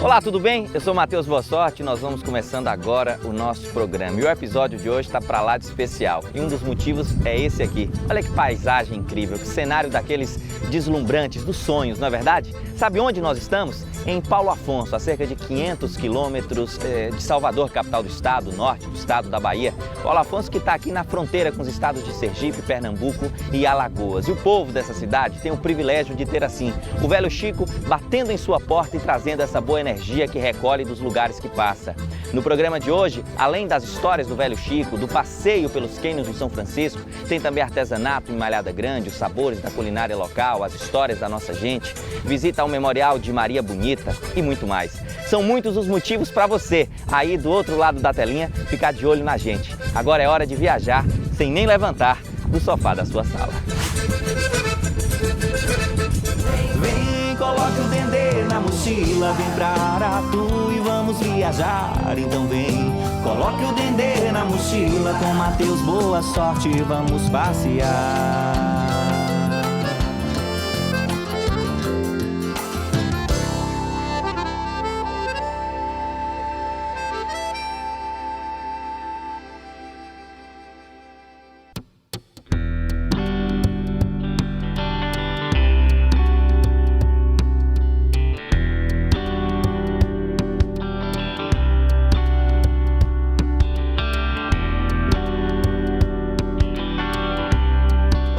Olá, tudo bem? Eu sou Matheus Boa Sorte e nós vamos começando agora o nosso programa. E o episódio de hoje está pra lá de especial. E um dos motivos é esse aqui. Olha que paisagem incrível, que cenário daqueles deslumbrantes, dos sonhos, não é verdade? Sabe onde nós estamos? Em Paulo Afonso, a cerca de 500 quilômetros de Salvador, capital do estado, norte do estado da Bahia. Paulo Afonso que está aqui na fronteira com os estados de Sergipe, Pernambuco e Alagoas. E o povo dessa cidade tem o privilégio de ter assim, o velho Chico batendo em sua porta e trazendo essa boa energia que recolhe dos lugares que passa. No programa de hoje, além das histórias do velho Chico, do passeio pelos cânions do São Francisco, tem também artesanato em Malhada Grande, os sabores da culinária local, as histórias da nossa gente, visita ao Memorial de Maria Bonita e muito mais. São muitos os motivos para você, aí do outro lado da telinha, ficar de olho na gente. Agora é hora de viajar sem nem levantar do sofá da sua sala. Vem, coloque o dendê na mochila, vem pra Aratu e vamos viajar. Então vem, coloque o dendê na mochila, com Matheus Boa Sorte vamos passear.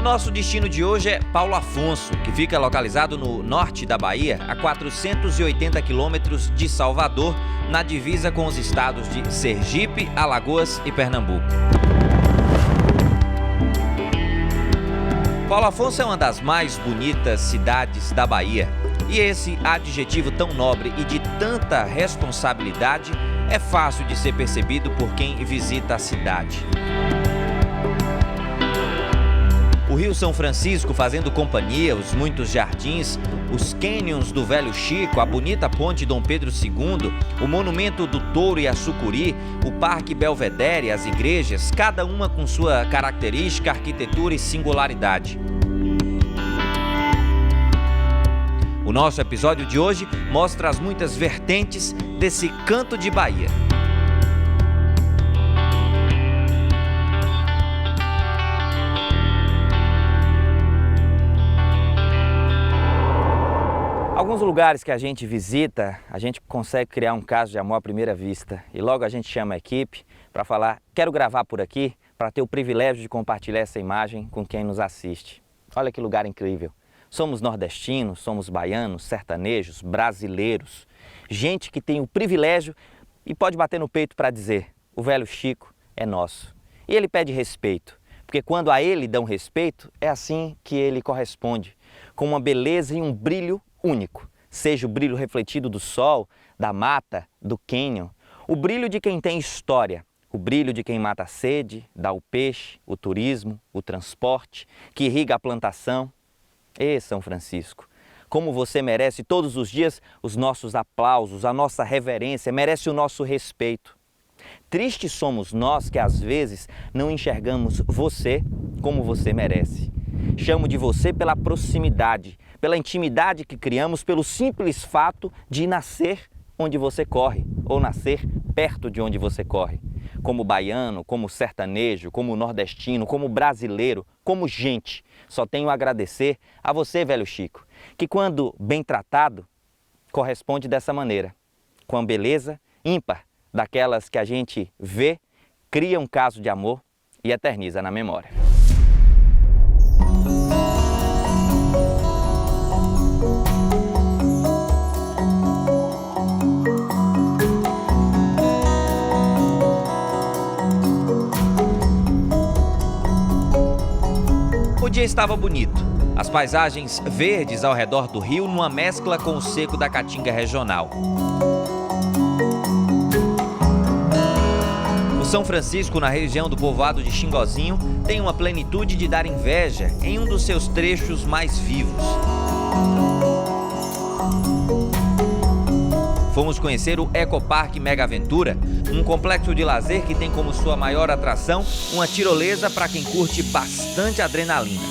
Nosso destino de hoje é Paulo Afonso, que fica localizado no norte da Bahia, a 480 quilômetros de Salvador, na divisa com os estados de Sergipe, Alagoas e Pernambuco. Paulo Afonso é uma das mais bonitas cidades da Bahia, e esse adjetivo tão nobre e de tanta responsabilidade é fácil de ser percebido por quem visita a cidade. O Rio São Francisco fazendo companhia, os muitos jardins, os cânions do velho Chico, a bonita ponte Dom Pedro II, o monumento do Touro e a Sucuri, o Parque Belvedere, as igrejas, cada uma com sua característica, arquitetura e singularidade. O nosso episódio de hoje mostra as muitas vertentes desse canto de Bahia. Alguns lugares que a gente visita, a gente consegue criar um caso de amor à primeira vista. E logo a gente chama a equipe para falar, quero gravar por aqui, para ter o privilégio de compartilhar essa imagem com quem nos assiste. Olha que lugar incrível. Somos nordestinos, somos baianos, sertanejos, brasileiros. Gente que tem o privilégio e pode bater no peito para dizer, o velho Chico é nosso. E ele pede respeito, porque quando a ele dão respeito, é assim que ele corresponde, com uma beleza e um brilho único, seja o brilho refletido do sol, da mata, do cânion, o brilho de quem tem história, o brilho de quem mata a sede, dá o peixe, o turismo, o transporte, que irriga a plantação. São Francisco, como você merece todos os dias os nossos aplausos, a nossa reverência, merece o nosso respeito. Tristes somos nós que às vezes não enxergamos você como você merece. Chamo de você pela proximidade, pela intimidade que criamos, pelo simples fato de nascer onde você corre, ou nascer perto de onde você corre. Como baiano, como sertanejo, como nordestino, como brasileiro, como gente, só tenho a agradecer a você, velho Chico, que quando bem tratado, corresponde dessa maneira, com a beleza ímpar daquelas que a gente vê, cria um caso de amor e eterniza na memória. O dia estava bonito, as paisagens verdes ao redor do rio numa mescla com o seco da caatinga regional. O São Francisco, na região do povoado de Xingozinho, tem uma plenitude de dar inveja em um dos seus trechos mais vivos. Fomos conhecer o Ecoparque Mega Aventura, um complexo de lazer que tem como sua maior atração uma tirolesa para quem curte bastante adrenalina.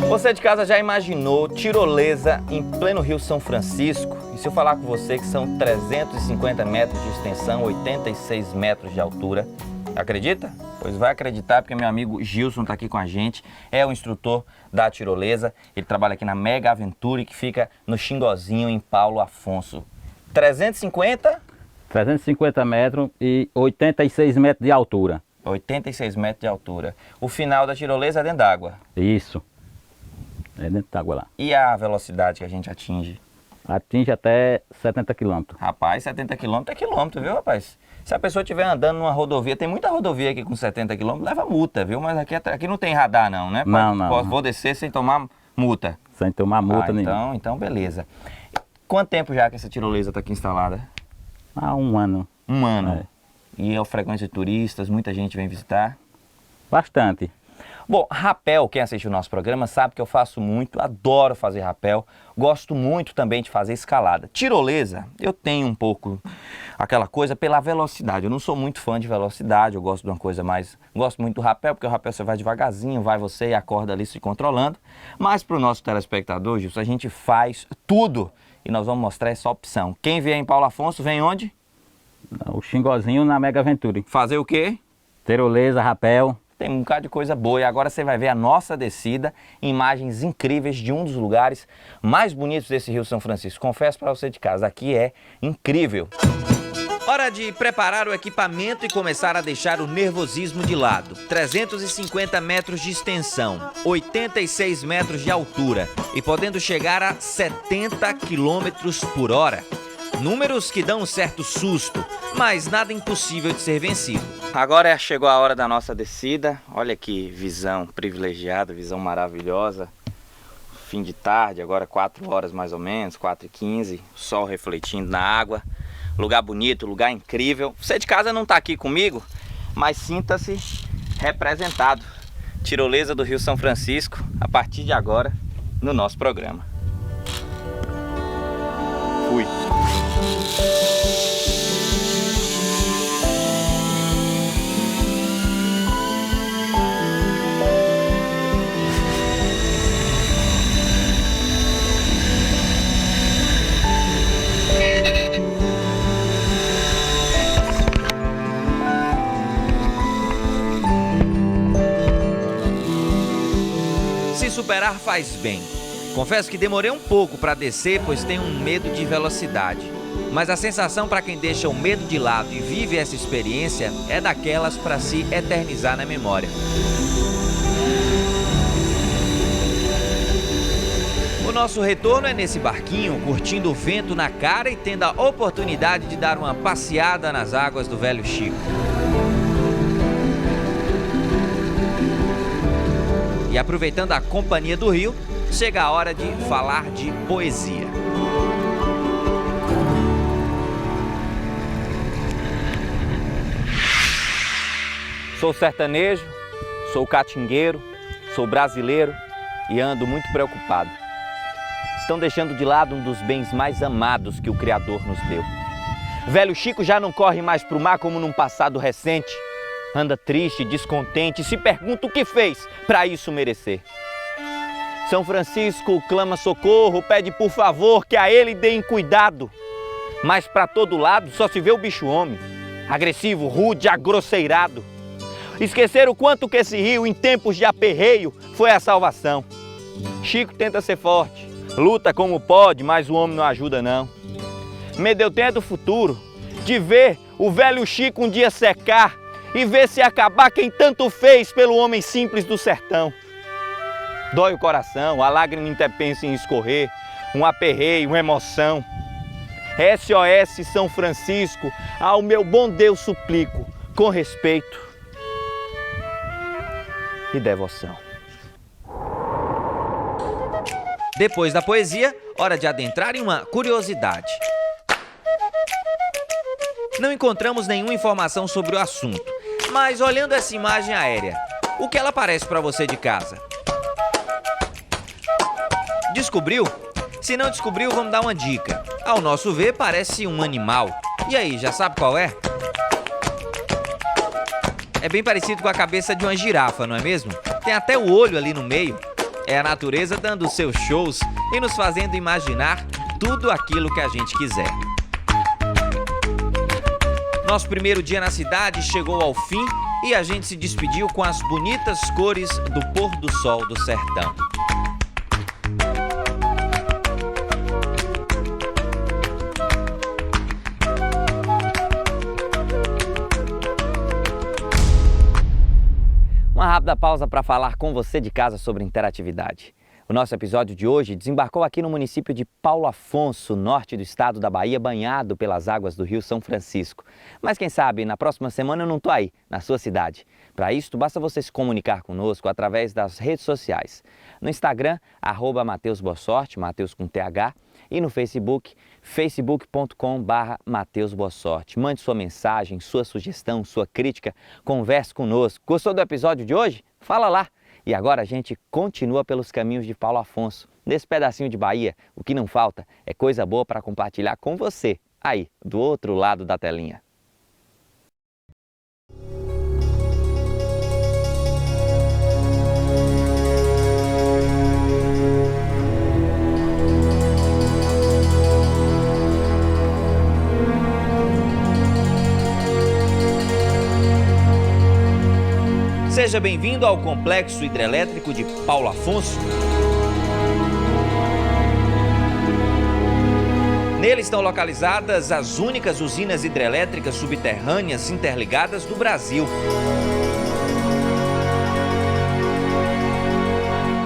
Você de casa já imaginou tirolesa em pleno Rio São Francisco? E se eu falar com você que são 350 metros de extensão, 86 metros de altura, acredita? Pois vai acreditar, porque meu amigo Gilson está aqui com a gente, é o instrutor da tirolesa, ele trabalha aqui na Mega Aventure, que fica no Xingozinho, em Paulo Afonso. 350 metros e 86 metros de altura. 86 metros de altura. O final da tirolesa é dentro d'água. Isso. É dentro d'água lá. E a velocidade que a gente atinge? Atinge até 70 km. Rapaz, 70 km é quilômetro, viu, rapaz? Se a pessoa estiver andando numa rodovia, tem muita rodovia aqui com 70 km, leva multa, viu? Mas aqui não tem radar não, né? Não. Vou descer sem tomar multa. Sem tomar multa nenhuma. Então beleza. Quanto tempo já que essa tirolesa está aqui instalada? Há um ano. Um ano. É. E é o frequência de turistas, muita gente vem visitar? Bastante. Bom, rapel, quem assiste o nosso programa sabe que eu faço muito, adoro fazer rapel, gosto muito também de fazer escalada. Tirolesa, eu tenho um pouco aquela coisa pela velocidade, eu não sou muito fã de velocidade, eu gosto de uma coisa mais... Gosto muito do rapel, porque o rapel você vai devagarzinho, vai você e a corda ali se controlando. Mas para o nosso telespectador, Gilson, a gente faz tudo e nós vamos mostrar essa opção. Quem vier em Paulo Afonso, vem onde? O Xingozinho na Mega Aventure. Fazer o quê? Tirolesa, rapel. Tem um bocado de coisa boa e agora você vai ver a nossa descida, imagens incríveis de um dos lugares mais bonitos desse Rio São Francisco. Confesso para você de casa, aqui é incrível. Hora de preparar o equipamento e começar a deixar o nervosismo de lado. 350 metros de extensão, 86 metros de altura e podendo chegar a 70 km por hora. Números que dão um certo susto, mas nada impossível de ser vencido. Agora chegou a hora da nossa descida. Olha que visão privilegiada, visão maravilhosa. Fim de tarde, agora 4 horas mais ou menos, 4h15, sol refletindo na água. Lugar bonito, lugar incrível. Você de casa não está aqui comigo, mas sinta-se representado. Tirolesa do Rio São Francisco, a partir de agora, no nosso programa. Fui. Se superar faz bem. Confesso que demorei um pouco para descer, pois tenho um medo de velocidade. Mas a sensação para quem deixa o medo de lado e vive essa experiência é daquelas para se eternizar na memória. O nosso retorno é nesse barquinho, curtindo o vento na cara e tendo a oportunidade de dar uma passeada nas águas do Velho Chico. E aproveitando a companhia do rio, chega a hora de falar de poesia. Sou sertanejo, sou catingueiro, sou brasileiro e ando muito preocupado. Estão deixando de lado um dos bens mais amados que o Criador nos deu. Velho Chico já não corre mais pro mar como num passado recente. Anda triste, descontente e se pergunta o que fez para isso merecer. São Francisco clama socorro, pede por favor que a ele deem cuidado. Mas para todo lado só se vê o bicho homem, agressivo, rude, agrosseirado. Esquecer o quanto que esse rio, em tempos de aperreio, foi a salvação. Chico tenta ser forte, luta como pode, mas o homem não ajuda não. Medo eu tenho é do futuro, de ver o velho Chico um dia secar e ver se acabar quem tanto fez pelo homem simples do sertão. Dói o coração, a lágrima interpensa em escorrer, um aperreio, uma emoção. SOS São Francisco, ao meu bom Deus suplico, com respeito e devoção. Depois da poesia, hora de adentrar em uma curiosidade. Não encontramos nenhuma informação sobre o assunto, mas olhando essa imagem aérea, o que ela parece para você de casa? Descobriu? Se não descobriu, vamos dar uma dica. Ao nosso ver, parece um animal. E aí, já sabe qual é? É bem parecido com a cabeça de uma girafa, não é mesmo? Tem até o olho ali no meio. é a natureza dando seus shows e nos fazendo imaginar tudo aquilo que a gente quiser. Nosso primeiro dia na cidade chegou ao fim e a gente se despediu com as bonitas cores do pôr do sol do sertão. Uma rápida pausa para falar com você de casa sobre interatividade. O nosso episódio de hoje desembarcou aqui no município de Paulo Afonso, norte do estado da Bahia, banhado pelas águas do Rio São Francisco. Mas quem sabe, na próxima semana eu não estou aí, na sua cidade. Para isso, basta você se comunicar conosco através das redes sociais. No Instagram, @MateusBoaSorte, Mateus com TH, e no Facebook, facebook.com/MateusBoaSorte. Mande sua mensagem, sua sugestão, sua crítica, converse conosco. Gostou do episódio de hoje? Fala lá! E agora a gente continua pelos caminhos de Paulo Afonso. Nesse pedacinho de Bahia, o que não falta é coisa boa para compartilhar com você, aí, do outro lado da telinha. Seja bem-vindo ao Complexo Hidrelétrico de Paulo Afonso. Nele estão localizadas as únicas usinas hidrelétricas subterrâneas interligadas do Brasil.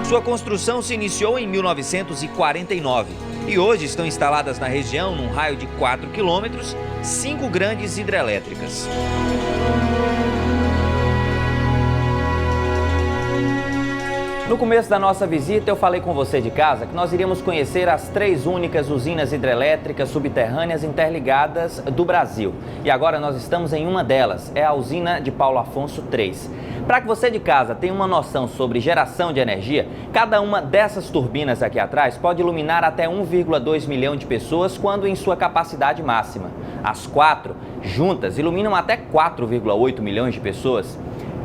Sua construção se iniciou em 1949 e hoje estão instaladas na região, num raio de 4 quilômetros, 5 grandes hidrelétricas. No começo da nossa visita, eu falei com você de casa que nós iríamos conhecer as 3 únicas usinas hidrelétricas subterrâneas interligadas do Brasil. E agora nós estamos em uma delas, é a usina de Paulo Afonso 3. Para que você de casa tenha uma noção sobre geração de energia, cada uma dessas turbinas aqui atrás pode iluminar até 1,2 milhão de pessoas quando em sua capacidade máxima. As 4 juntas iluminam até 4,8 milhões de pessoas.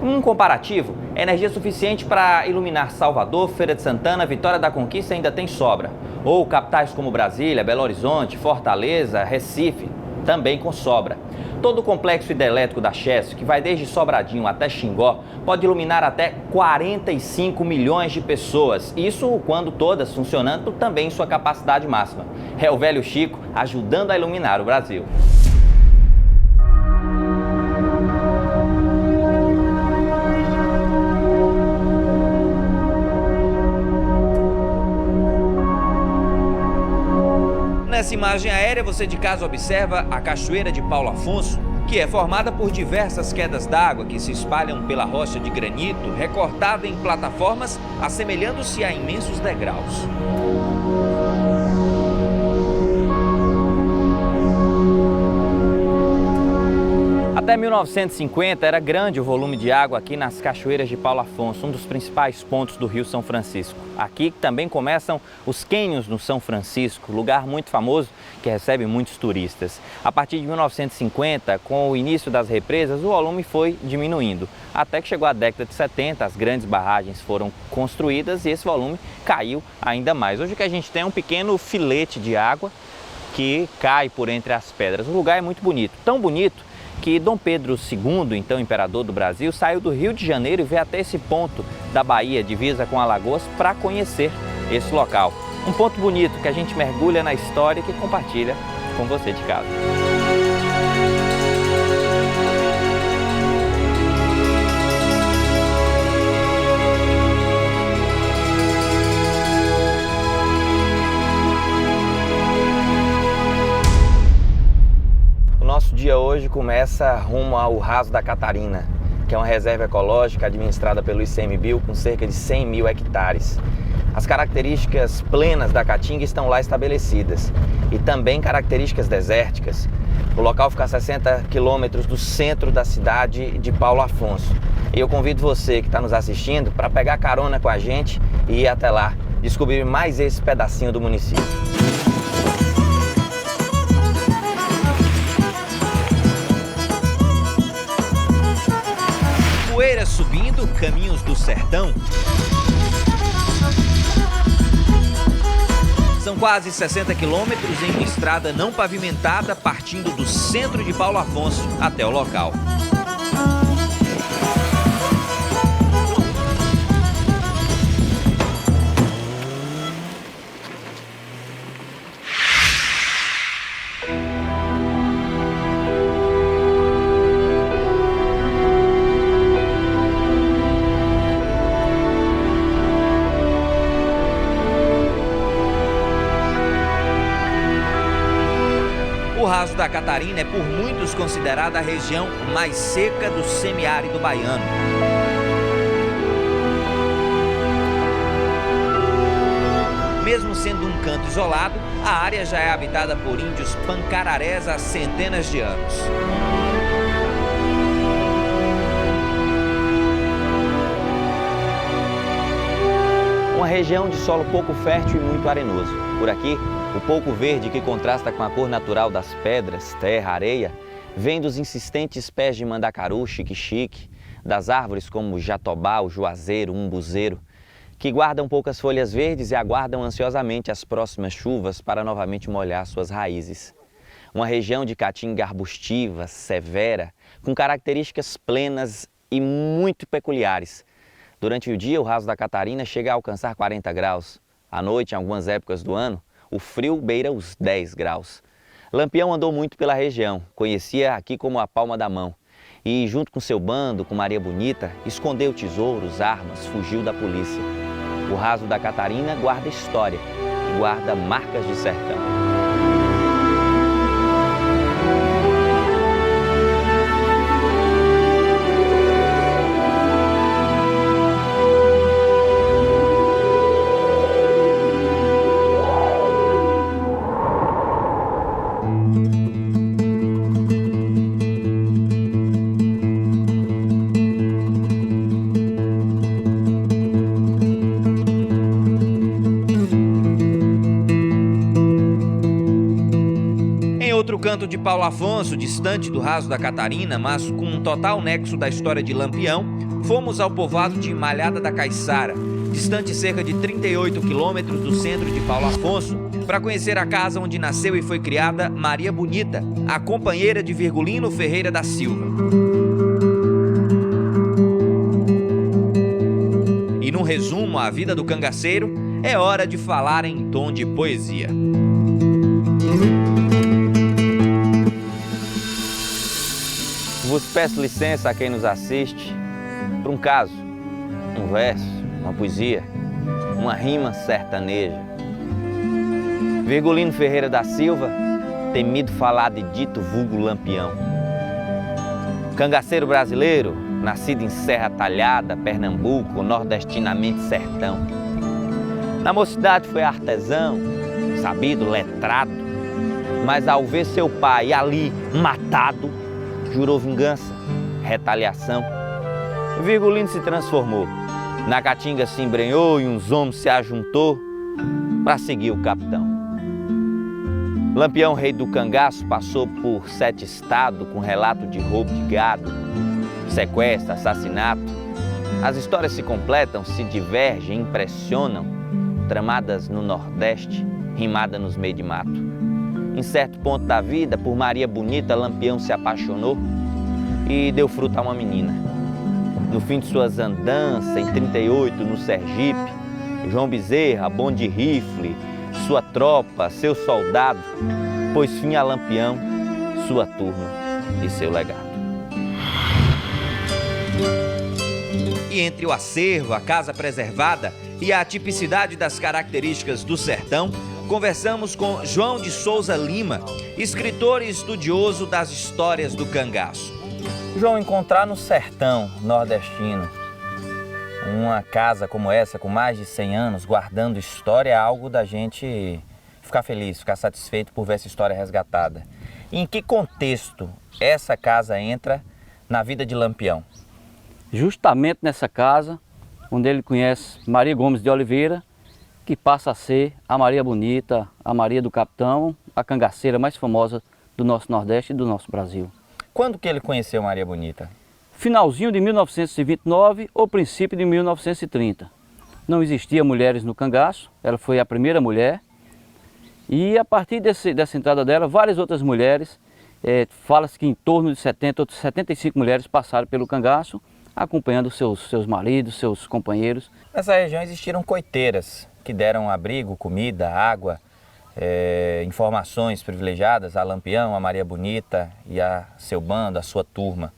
Um comparativo, é energia suficiente para iluminar Salvador, Feira de Santana, Vitória da Conquista ainda tem sobra. Ou capitais como Brasília, Belo Horizonte, Fortaleza, Recife, também com sobra. Todo o complexo hidrelétrico da Chesf, que vai desde Sobradinho até Xingó, pode iluminar até 45 milhões de pessoas. Isso quando todas funcionando também em sua capacidade máxima. É o velho Chico ajudando a iluminar o Brasil. Nessa imagem aérea, você de casa observa a Cachoeira de Paulo Afonso, que é formada por diversas quedas d'água que se espalham pela rocha de granito, recortada em plataformas, assemelhando-se a imensos degraus. Até 1950 era grande o volume de água aqui nas Cachoeiras de Paulo Afonso, um dos principais pontos do Rio São Francisco. Aqui também começam os cânions no São Francisco, lugar muito famoso que recebe muitos turistas. A partir de 1950, com o início das represas, o volume foi diminuindo. Até que chegou a década de 70, as grandes barragens foram construídas e esse volume caiu ainda mais. Hoje o que a gente tem é um pequeno filete de água que cai por entre as pedras. O lugar é muito bonito, tão bonito que Dom Pedro II, então imperador do Brasil, saiu do Rio de Janeiro e veio até esse ponto da Bahia, divisa com Alagoas, para conhecer esse local. Um ponto bonito que a gente mergulha na história e que compartilha com você de casa. Nosso dia hoje começa rumo ao Raso da Catarina, que é uma reserva ecológica administrada pelo ICMBio com cerca de 100 mil hectares. As características plenas da caatinga estão lá estabelecidas e também características desérticas. O local fica a 60 quilômetros do centro da cidade de Paulo Afonso. E eu convido você que está nos assistindo para pegar carona com a gente e ir até lá, descobrir mais esse pedacinho do município. Poeira subindo, caminhos do sertão. São quase 60 quilômetros em uma estrada não pavimentada, partindo do centro de Paulo Afonso até o local. O Raso da Catarina é por muitos considerada a região mais seca do semiárido baiano. Mesmo sendo um canto isolado, a área já é habitada por índios pancararés há centenas de anos. Uma região de solo pouco fértil e muito arenoso. Por aqui, o pouco verde que contrasta com a cor natural das pedras, terra, areia, vem dos insistentes pés de mandacaru, xique-xique, das árvores como o jatobá, o juazeiro, o umbuzeiro, que guardam poucas folhas verdes e aguardam ansiosamente as próximas chuvas para novamente molhar suas raízes. Uma região de caatinga arbustiva, severa, com características plenas e muito peculiares. Durante o dia, o Raso da Catarina chega a alcançar 40 graus. À noite, em algumas épocas do ano, o frio beira os 10 graus. Lampião andou muito pela região, conhecia aqui como a palma da mão. E, junto com seu bando, com Maria Bonita, escondeu tesouros, armas, fugiu da polícia. O Raso da Catarina guarda história e guarda marcas de sertão. Outro canto de Paulo Afonso, distante do Raso da Catarina, mas com um total nexo da história de Lampião, fomos ao povoado de Malhada da Caiçara, distante cerca de 38 quilômetros do centro de Paulo Afonso, para conhecer a casa onde nasceu e foi criada Maria Bonita, a companheira de Virgulino Ferreira da Silva. E num resumo à vida do cangaceiro, é hora de falar em tom de poesia. Vos peço licença a quem nos assiste para um caso, um verso, uma poesia, uma rima sertaneja. Virgulino Ferreira da Silva, temido, falado e dito vulgo Lampião. Cangaceiro brasileiro, nascido em Serra Talhada, Pernambuco, nordestinamente sertão. Na mocidade foi artesão, sabido, letrado, mas ao ver seu pai ali matado, jurou vingança, retaliação. Virgulino se transformou. Na caatinga se embrenhou e uns homens se ajuntou para seguir o capitão. Lampião, rei do cangaço, passou por 7 estados com relato de roubo de gado, sequestro, assassinato. As histórias se completam, se divergem, impressionam, tramadas no Nordeste, rimadas nos meios de mato. Em certo ponto da vida, por Maria Bonita, Lampião se apaixonou e deu fruto a uma menina. No fim de suas andanças, em 38, no Sergipe, João Bezerra, bonde rifle, sua tropa, seu soldado, pôs fim a Lampião, sua turma e seu legado. E entre o acervo, a casa preservada e a tipicidade das características do sertão, conversamos com João de Souza Lima, escritor e estudioso das histórias do cangaço. João, encontrar no sertão nordestino uma casa como essa, com mais de 100 anos, guardando história, é algo da gente ficar feliz, ficar satisfeito por ver essa história resgatada. E em que contexto essa casa entra na vida de Lampião? Justamente nessa casa, onde ele conhece Maria Gomes de Oliveira, que passa a ser a Maria Bonita, a Maria do Capitão, a cangaceira mais famosa do nosso Nordeste e do nosso Brasil. Quando que ele conheceu Maria Bonita? Finalzinho de 1929 ou princípio de 1930. Não existia mulheres no cangaço, ela foi a primeira mulher. E a partir dessa entrada dela, várias outras mulheres, fala-se que em torno de 70, outras 75 mulheres passaram pelo cangaço, acompanhando seus maridos, seus companheiros. Nessa região existiram coiteiras que deram abrigo, comida, água, informações privilegiadas a Lampião, a Maria Bonita e a seu bando, a sua turma.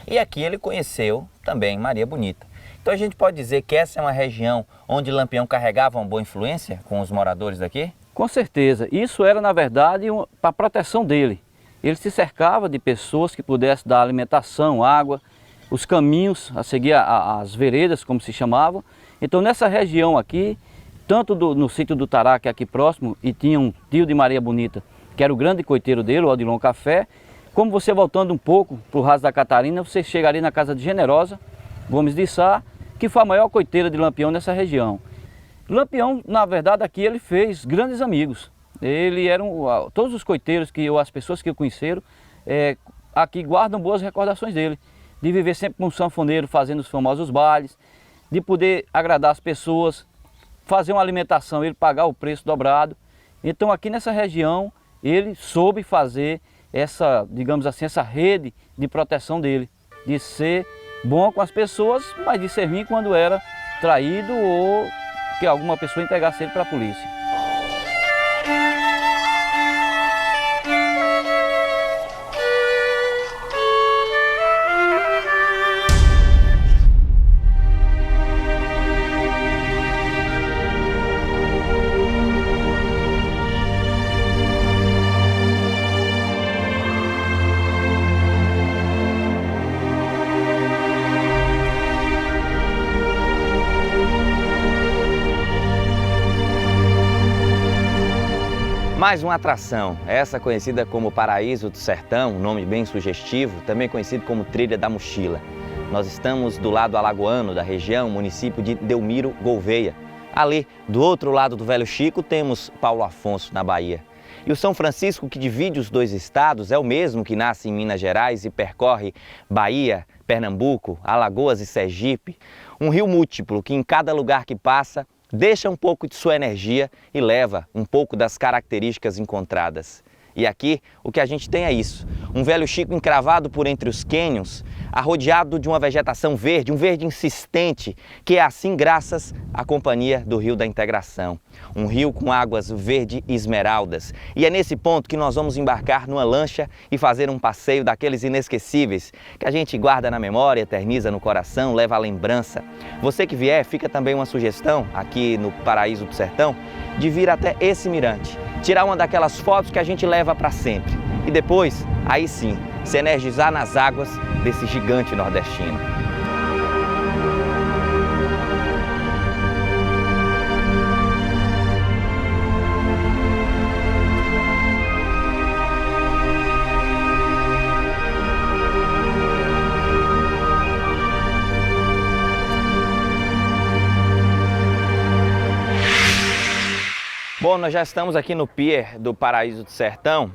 E aqui ele conheceu também Maria Bonita. Então a gente pode dizer que essa é uma região onde Lampião carregava uma boa influência com os moradores daqui? Com certeza. Isso era, na verdade, para a proteção dele. Ele se cercava de pessoas que pudessem dar alimentação, água, os caminhos a seguir, as veredas, como se chamavam. Então nessa região aqui, tanto no sítio do Tará, que é aqui próximo, e tinha um tio de Maria Bonita, que era o grande coiteiro dele, o Odilon Café, como você voltando um pouco para o Raso da Catarina, você chegaria na casa de Generosa Gomes de Sá, que foi a maior coiteira de Lampião nessa região. Lampião, na verdade, aqui ele fez grandes amigos. Todos os coiteiros, as pessoas que o conheceram, aqui guardam boas recordações dele. De viver sempre com um sanfoneiro fazendo os famosos bailes, de poder agradar as pessoas, fazer uma alimentação, ele pagar o preço dobrado. Então aqui nessa região ele soube fazer digamos assim, essa rede de proteção dele, de ser bom com as pessoas, mas de ser ruim quando era traído ou que alguma pessoa entregasse ele para a polícia. Mais uma atração, essa conhecida como Paraíso do Sertão, um nome bem sugestivo, também conhecido como Trilha da Mochila. Nós estamos do lado alagoano da região, município de Delmiro Gouveia. Ali, do outro lado do Velho Chico, temos Paulo Afonso, na Bahia. E o São Francisco, que divide os dois estados, é o mesmo que nasce em Minas Gerais e percorre Bahia, Pernambuco, Alagoas e Sergipe. Um rio múltiplo que em cada lugar que passa deixa um pouco de sua energia e leva um pouco das características encontradas. E aqui o que a gente tem é isso, um Velho Chico encravado por entre os cânions, arrodeado de uma vegetação verde, um verde insistente, que é assim graças à companhia do Rio da Integração. Um rio com águas verde esmeraldas. E é nesse ponto que nós vamos embarcar numa lancha e fazer um passeio daqueles inesquecíveis, que a gente guarda na memória, eterniza no coração, leva a lembrança. Você que vier, fica também uma sugestão aqui no Paraíso do Sertão, de vir até esse mirante, tirar uma daquelas fotos que a gente leva para sempre. E depois, aí sim, se energizar nas águas desse gigante nordestino. Bom, nós já estamos aqui no pier do Paraíso do Sertão.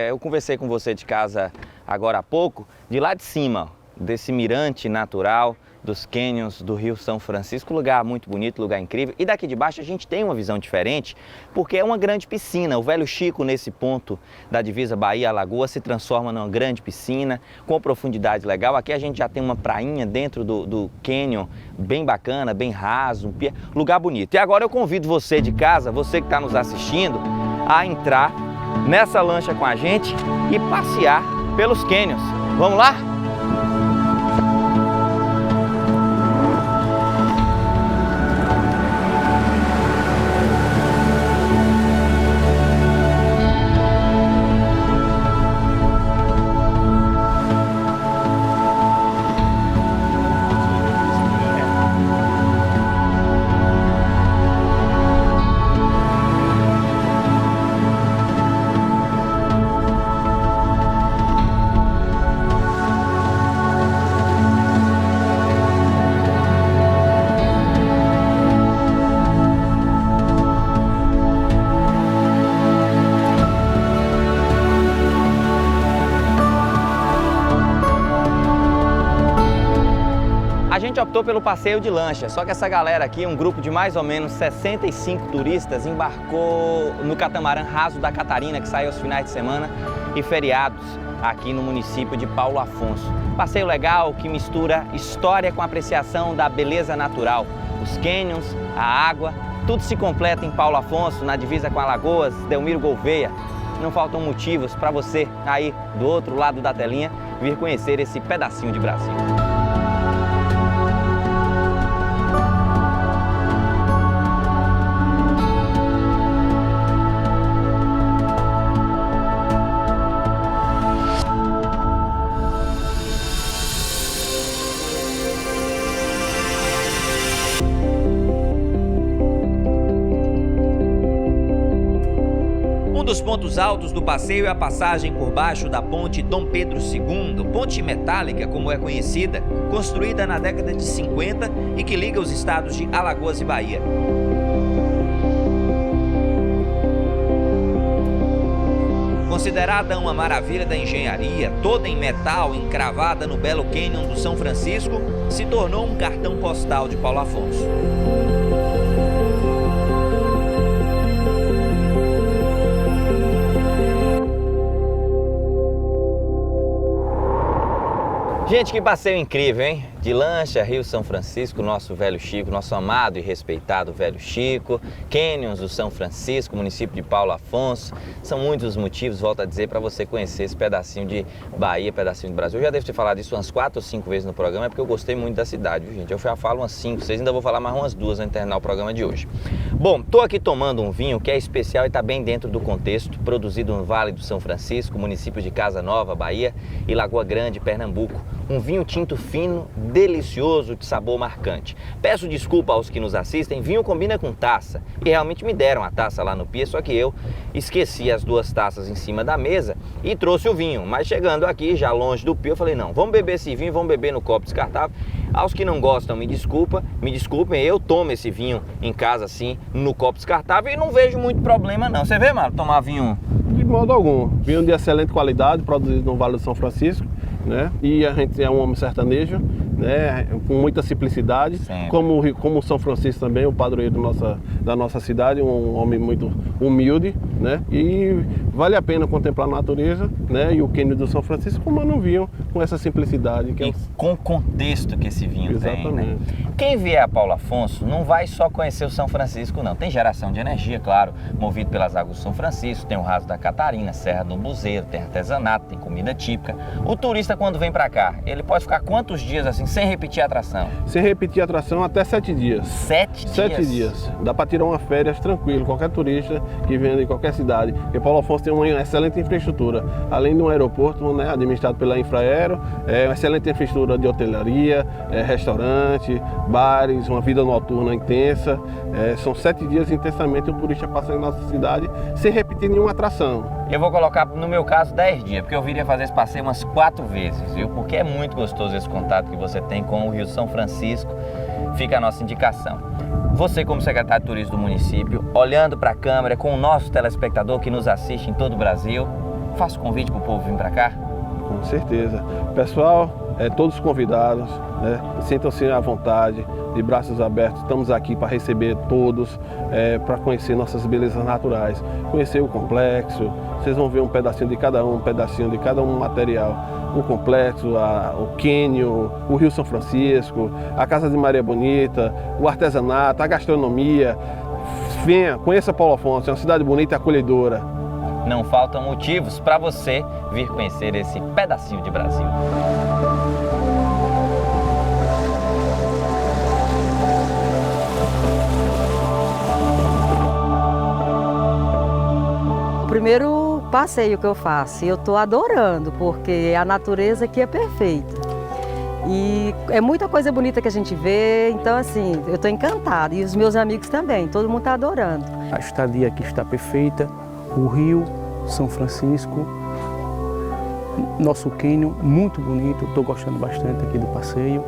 Eu conversei com você de casa agora há pouco, de lá de cima, desse mirante natural dos cânions do Rio São Francisco, lugar muito bonito, lugar incrível. E daqui de baixo a gente tem uma visão diferente, porque é uma grande piscina. O Velho Chico, nesse ponto da divisa Bahia-Alagoas, se transforma numa grande piscina, com profundidade legal. Aqui a gente já tem uma prainha dentro do cânion, bem bacana, bem raso, lugar bonito. E agora eu convido você de casa, você que está nos assistindo, a entrar nessa lancha com a gente e passear pelos cânions. Vamos lá? gente optou pelo passeio de lancha, só que essa galera aqui, um grupo de mais ou menos 65 turistas, embarcou no catamarã raso da Catarina, que sai aos finais de semana e feriados aqui no município de Paulo Afonso. Passeio legal que mistura história com apreciação da beleza natural. Os cânions, a água, tudo se completa em Paulo Afonso, na divisa com Alagoas, Delmiro Gouveia. Não faltam motivos para você aí do outro lado da telinha vir conhecer esse pedacinho de Brasil. Um dos pontos altos do passeio é a passagem por baixo da ponte Dom Pedro II, ponte metálica como é conhecida, construída na década de 50 e que liga os estados de Alagoas e Bahia. Considerada uma maravilha da engenharia, toda em metal, encravada no belo cânion do São Francisco, se tornou um cartão postal de Paulo Afonso. Gente, que passeio incrível, hein? De lancha, Rio São Francisco, nosso velho Chico, nosso amado e respeitado velho Chico, cânions do São Francisco, município de Paulo Afonso. São muitos os motivos, volto a dizer, para você conhecer esse pedacinho de Bahia, pedacinho do Brasil. Eu já devo ter falado isso umas 4 ou 5 vezes no programa, é porque eu gostei muito da cidade, viu, gente? Eu já falo umas 5, 6, ainda vou falar mais umas 2 antes de terminar o programa de hoje. Bom, tô aqui tomando um vinho que é especial e está bem dentro do contexto, produzido no Vale do São Francisco, município de Casa Nova, Bahia, e Lagoa Grande, Pernambuco. Um vinho tinto fino, delicioso, de sabor marcante. Peço desculpa aos que nos assistem, vinho combina com taça. E realmente me deram a taça lá no Pia, só que eu esqueci as 2 taças em cima da mesa e trouxe o vinho. Mas chegando aqui, já longe do Pia, eu falei, não, vamos beber esse vinho, vamos beber no copo descartável. Aos que não gostam, me desculpem, eu tomo esse vinho em casa assim, no copo descartável e não vejo muito problema não. Você vê, Mário, tomar vinho? De modo algum. Vinho de excelente qualidade, produzido no Vale do São Francisco, né? E a gente é um homem sertanejo, né? Com muita simplicidade, como São Francisco também, o padroeiro da nossa cidade, um homem muito humilde, né? E vale a pena contemplar a natureza, né? E o cânion do São Francisco, como não vinham com essa simplicidade. Que e com o contexto que esse vinho Exatamente. tem, né? Quem vier a Paulo Afonso não vai só conhecer o São Francisco, não. Tem geração de energia, claro, movido pelas águas do São Francisco, tem o Raso da Catarina, Serra do Buzeiro, tem artesanato, tem comida típica. O turista, quando vem pra cá, ele pode ficar quantos dias assim, sem repetir a atração? Sem repetir a atração, até 7 dias. 7 dias? 7 dias. Dá para tirar uma férias tranquilo, qualquer turista que venha de qualquer cidade. Porque Paulo Afonso tem uma excelente infraestrutura. Além de um aeroporto, né, administrado pela Infraero, uma excelente infraestrutura de hotelaria, restaurante, bares, uma vida noturna intensa. São 7 dias intensamente o turista passa em nossa cidade sem repetir nenhuma atração. Eu vou colocar, no meu caso, 10 dias, porque eu viria fazer esse passeio umas 4 vezes, viu? Porque é muito gostoso esse contato que você tem com o Rio São Francisco. Fica a nossa indicação. Você, como secretário de Turismo do município, olhando para a câmera, com o nosso telespectador que nos assiste em todo o Brasil, faça o convite para o povo vir para cá? Com certeza. Pessoal, todos convidados, né? Sintam-se à vontade, de braços abertos. Estamos aqui para receber todos, para conhecer nossas belezas naturais, conhecer o complexo. Vocês vão ver um pedacinho de cada um material. O complexo, o cânion, o Rio São Francisco, a Casa de Maria Bonita, o artesanato, a gastronomia. Venha, conheça Paulo Afonso, é uma cidade bonita e acolhedora. Não faltam motivos para você vir conhecer esse pedacinho de Brasil. O primeiro passeio que eu faço, eu estou adorando, porque a natureza aqui é perfeita. E é muita coisa bonita que a gente vê, então assim, eu estou encantada. E os meus amigos também, todo mundo está adorando. A estadia aqui está perfeita, o Rio São Francisco, nosso cânion, muito bonito, estou gostando bastante aqui do passeio,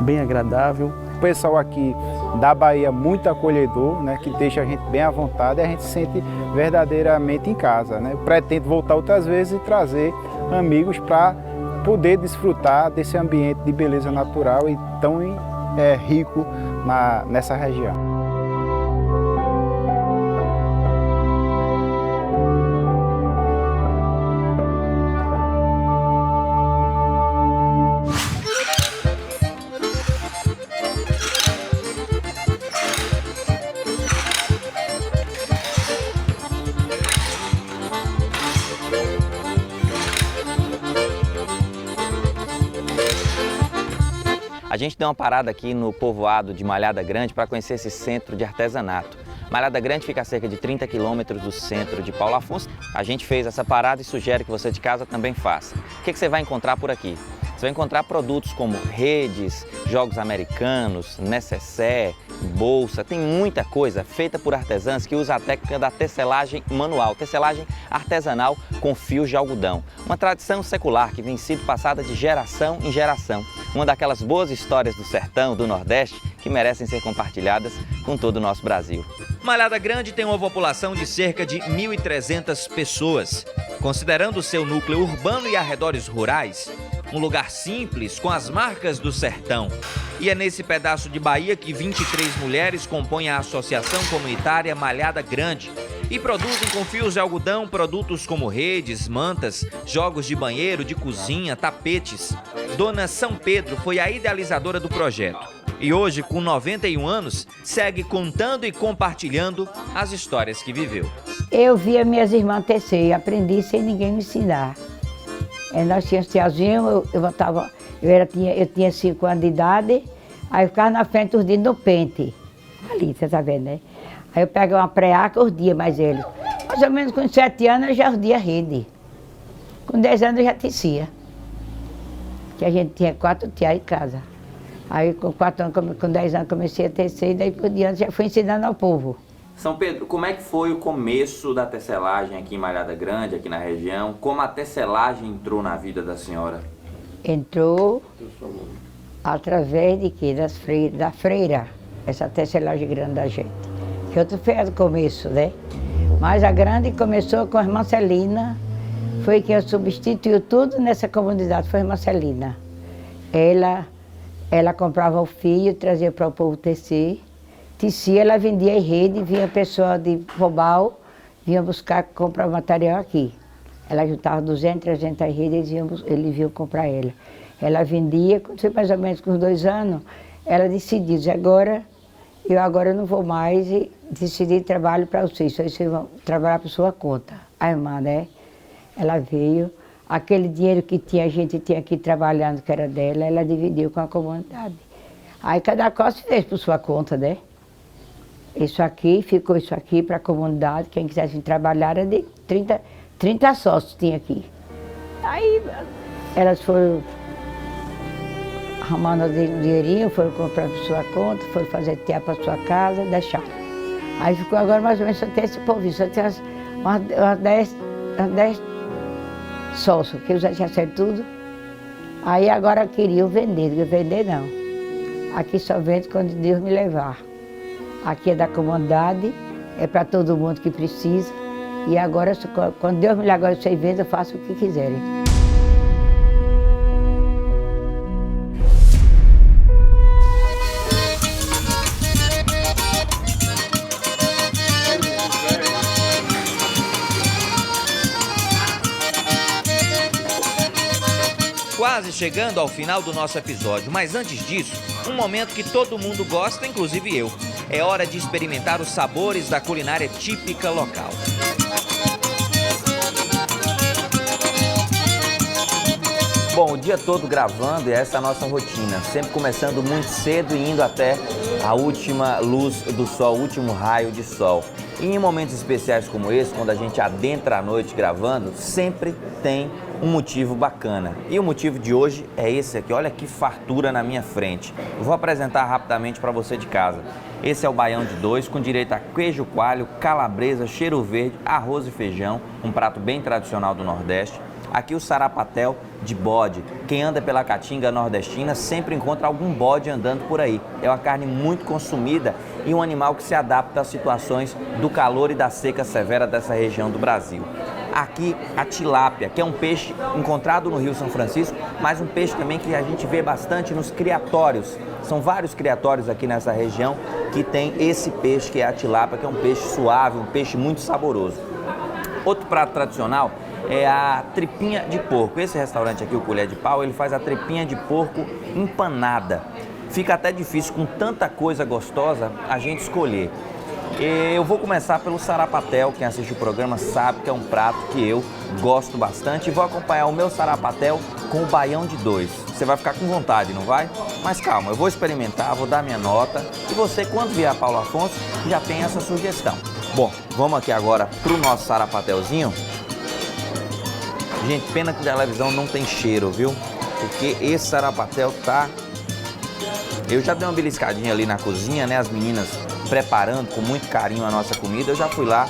bem agradável. O pessoal aqui da Bahia muito acolhedor, né, que deixa a gente bem à vontade e a gente se sente verdadeiramente em casa, né? Eu pretendo voltar outras vezes e trazer amigos para poder desfrutar desse ambiente de beleza natural e tão rico nessa região. A gente deu uma parada aqui no povoado de Malhada Grande para conhecer esse centro de artesanato. Malhada Grande fica a cerca de 30 quilômetros do centro de Paulo Afonso. A gente fez essa parada e sugere que você de casa também faça. O que você vai encontrar por aqui? Você vai encontrar produtos como redes, jogos americanos, necessaire, bolsa, tem muita coisa feita por artesãs que usa a técnica da tecelagem manual, tecelagem artesanal com fios de algodão. Uma tradição secular que vem sido passada de geração em geração. Uma daquelas boas histórias do sertão, do Nordeste, que merecem ser compartilhadas com todo o nosso Brasil. Malhada Grande tem uma população de cerca de 1.300 pessoas. Considerando o seu núcleo urbano e arredores rurais, um lugar simples, com as marcas do sertão. E é nesse pedaço de Bahia que 23 mulheres compõem a Associação Comunitária Malhada Grande e produzem com fios de algodão produtos como redes, mantas, jogos de banheiro, de cozinha, tapetes. Dona São Pedro foi a idealizadora do projeto. E hoje, com 91 anos, segue contando e compartilhando as histórias que viveu. Eu via minhas irmãs tecer e aprendi sem ninguém me ensinar. Nós tínhamos tiazinho, eu tinha 5 anos de idade, aí eu ficava na frente os dias no pente. Ali, você tá vendo, né? Aí eu pegava uma preaca, urdia mais ele. Mais ou menos com 7 anos eu já urdia rede. Com 10 anos eu já tecia. Que a gente tinha 4 tias em casa. Aí com 4 anos, com 10 anos comecei a tecer e daí por diante já fui ensinando ao povo. São Pedro, como é que foi o começo da tecelagem aqui em Malhada Grande, aqui na região? Como a tecelagem entrou na vida da senhora? Entrou através de quê? Da freira, essa tecelagem grande da gente. Que outro foi do começo, né? Mas a grande começou com a irmã Celina, foi quem substituiu tudo nessa comunidade, foi a irmã Celina. Ela comprava o fio, trazia para o povo tecer. Tecia, ela vendia em rede, vinha pessoa de Pobal, vinha buscar, comprar material aqui. Ela juntava 200, 300 redes, eles vinham comprar ela. Ela vendia, quando foi mais ou menos com 2 anos, ela decidiu, eu não vou mais e decidi trabalho para vocês vão trabalhar por sua conta. A irmã, né? Ela veio, aquele dinheiro que a gente tinha aqui trabalhando, que era dela, ela dividiu com a comunidade. Aí cada qual se fez por sua conta, né? Isso aqui, ficou isso aqui para a comunidade, quem quisesse vir trabalhar era de 30 sócios tinha aqui. Aí elas foram arrumando o dinheirinho, foram comprar por sua conta, foram fazer teatro para sua casa, deixar. Aí ficou agora mais ou menos, só tem esse povo, só tem umas 10 sócios, que eu já tinha certo tudo. Aí agora queriam vender, vender não. Aqui só vende quando Deus me levar. Aqui é da comunidade, é para todo mundo que precisa. E agora, quando Deus me levar, agora vocês vendem, eu faço o que quiserem. Quase chegando ao final do nosso episódio, mas antes disso, um momento que todo mundo gosta, inclusive eu. É hora de experimentar os sabores da culinária típica local. Bom, o dia todo gravando e essa é a nossa rotina, sempre começando muito cedo e indo até a última luz do sol, o último raio de sol. E em momentos especiais como esse, quando a gente adentra a noite gravando, sempre tem um motivo bacana. E o motivo de hoje é esse aqui, olha que fartura na minha frente. Eu vou apresentar rapidamente para você de casa. Esse é o baião de 2, com direito a queijo coalho, calabresa, cheiro verde, arroz e feijão, um prato bem tradicional do Nordeste. Aqui o sarapatel de bode. Quem anda pela Caatinga nordestina sempre encontra algum bode andando por aí. É uma carne muito consumida e um animal que se adapta às situações do calor e da seca severa dessa região do Brasil. aqui a tilápia, que é um peixe encontrado no Rio São Francisco, mas um peixe também que a gente vê bastante nos criatórios. São vários criatórios aqui nessa região que tem esse peixe que é a tilápia, que é um peixe suave, um peixe muito saboroso. Outro prato tradicional é a tripinha de porco. Esse restaurante aqui, o Colher de Pau, ele faz a tripinha de porco empanada. Fica até difícil, com tanta coisa gostosa, a gente escolher. Eu vou começar pelo sarapatel. Quem assiste o programa sabe que é um prato que eu gosto bastante. E vou acompanhar o meu sarapatel com o baião de dois. Você vai ficar com vontade, não vai? Mas calma, eu vou experimentar, vou dar minha nota. E você, quando vier a Paulo Afonso, já tem essa sugestão. Bom, vamos aqui agora para o nosso sarapatelzinho. Gente, pena que a televisão não tem cheiro, viu? Porque esse sarapatel tá... Eu já dei uma beliscadinha ali na cozinha, né? As meninas preparando com muito carinho a nossa comida. Eu já fui lá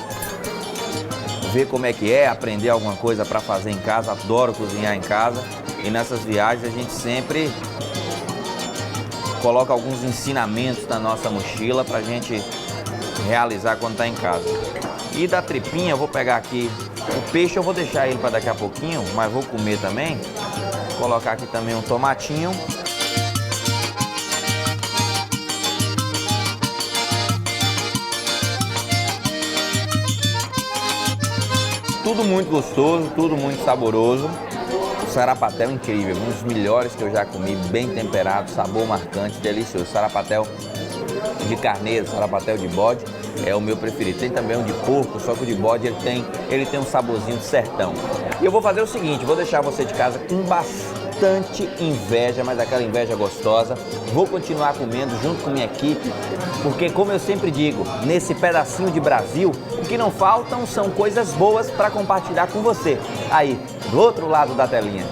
ver como é que é, aprender alguma coisa para fazer em casa. Adoro cozinhar em casa. E nessas viagens a gente sempre coloca alguns ensinamentos na nossa mochila pra gente realizar quando tá em casa. E da tripinha, eu vou pegar aqui o peixe, eu vou deixar ele para daqui a pouquinho, mas vou comer também. Vou colocar aqui também um tomatinho. Tudo muito gostoso, tudo muito saboroso. O sarapatel é incrível, um dos melhores que eu já comi, bem temperado, sabor marcante, delicioso. Sarapatel de carneiro, sarapatel de bode é o meu preferido. Tem também um de porco, só que o de bode ele tem um saborzinho de sertão. E eu vou fazer o seguinte, vou deixar você de casa com bastante inveja, mas aquela inveja gostosa. Vou continuar comendo junto com minha equipe, porque como eu sempre digo, nesse pedacinho de Brasil, o que não faltam são coisas boas para compartilhar com você, aí, do outro lado da telinha.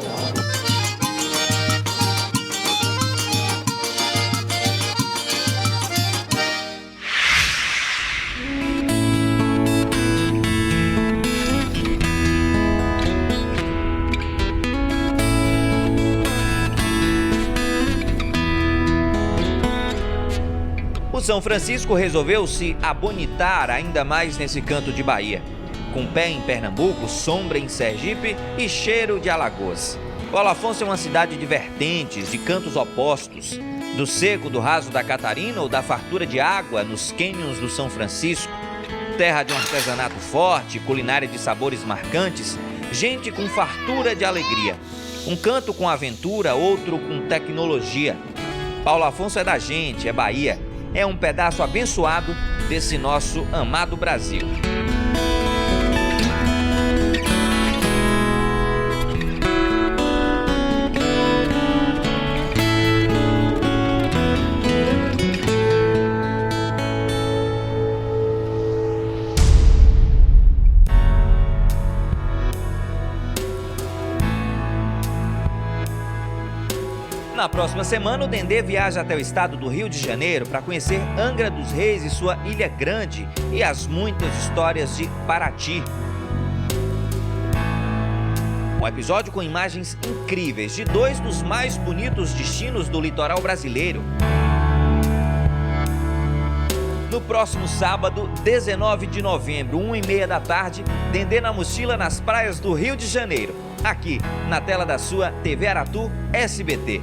O São Francisco resolveu se abonitar ainda mais nesse canto de Bahia. Com pé em Pernambuco, sombra em Sergipe e cheiro de Alagoas. Paulo Afonso é uma cidade de vertentes, de cantos opostos. Do seco do raso da Catarina ou da fartura de água nos cânions do São Francisco. Terra de um artesanato forte, culinária de sabores marcantes, gente com fartura de alegria. Um canto com aventura, outro com tecnologia. Paulo Afonso é da gente, é Bahia. É um pedaço abençoado desse nosso amado Brasil. Na próxima semana, o Dendê viaja até o estado do Rio de Janeiro para conhecer Angra dos Reis e sua Ilha Grande e as muitas histórias de Paraty. Um episódio com imagens incríveis de dois dos mais bonitos destinos do litoral brasileiro. No próximo sábado, 19 de novembro, 1h30 da tarde, Dendê na Mochila nas praias do Rio de Janeiro. Aqui, na tela da sua TV Aratu SBT.